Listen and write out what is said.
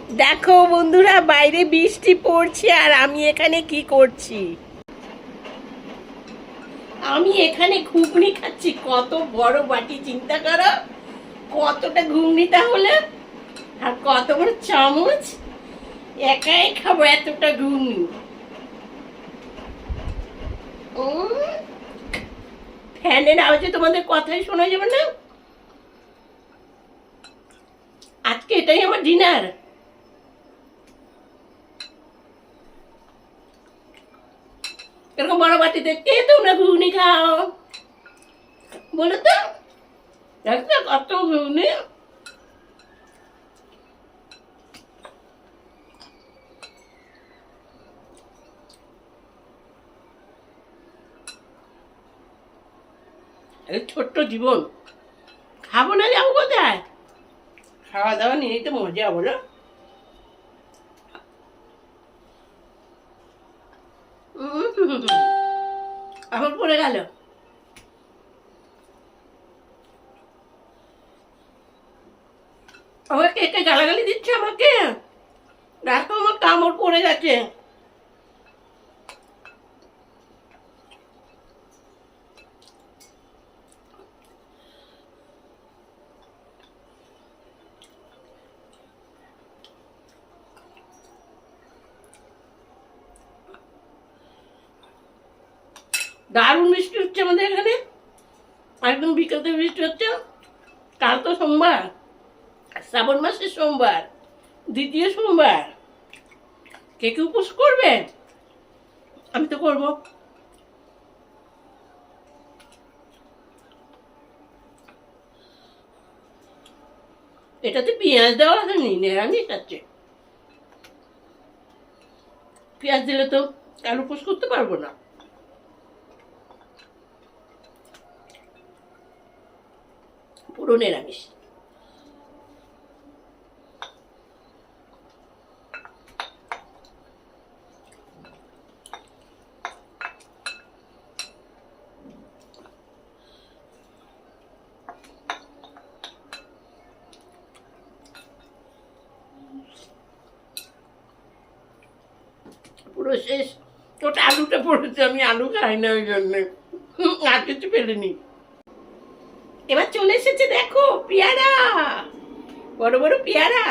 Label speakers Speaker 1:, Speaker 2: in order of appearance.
Speaker 1: দেখো বন্ধুরা, বাইরে বৃষ্টি পড়ছে আর আমি এখানে কি করছি। আমি এখানে ঘুগনি খাচ্ছি। কত বড় বাটি, চিন্তা করো কতটা ঘুগনি তাহলে, আর কত বড় চামচ। একাই খাবো এতটা ঘুগনি। ফ্যানের আওয়াজে তোমাদের কথাই শোনা যাবে না। আজকে এটাই আমার ডিনার। এরকম বড় বাটিতে কে তোমরা ঘুগনি খাও বলো তো? কত ঘুগনি। ছোট্ট জীবন, খাবো না যাবো কোথায়? খাওয়া দাওয়া নিয়েই তো মজা, বলো? এখন পড়ে গেল। আমাকে কে কে গালাগালি দিচ্ছে আমাকে। দেখো আমার কামড় পড়ে গেছে। দারুণ বৃষ্টি হচ্ছে আমাদের এখানে, একদম বিকেল থেকে বৃষ্টি হচ্ছে। কাল তো সোমবার, শ্রাবণ মাসের সোমবার, দ্বিতীয় সোমবার। কে কে উপোস করবে? আমি তো করবো। এটাতে পেঁয়াজ দেওয়া হয়নি, নিরামিষ আছে। পেঁয়াজ দিলে তো কাল উপোস করতে পারবো না। পুরো নিরামিষ। পুরো শেষ। ওটা আলুটা পড়েছে, আমি আলু খাই না ওই জন্যে, আর কিছু ফেলিনি। এবার চলে এসেছে দেখো পেয়ারা, বড় বড় পেয়ারা।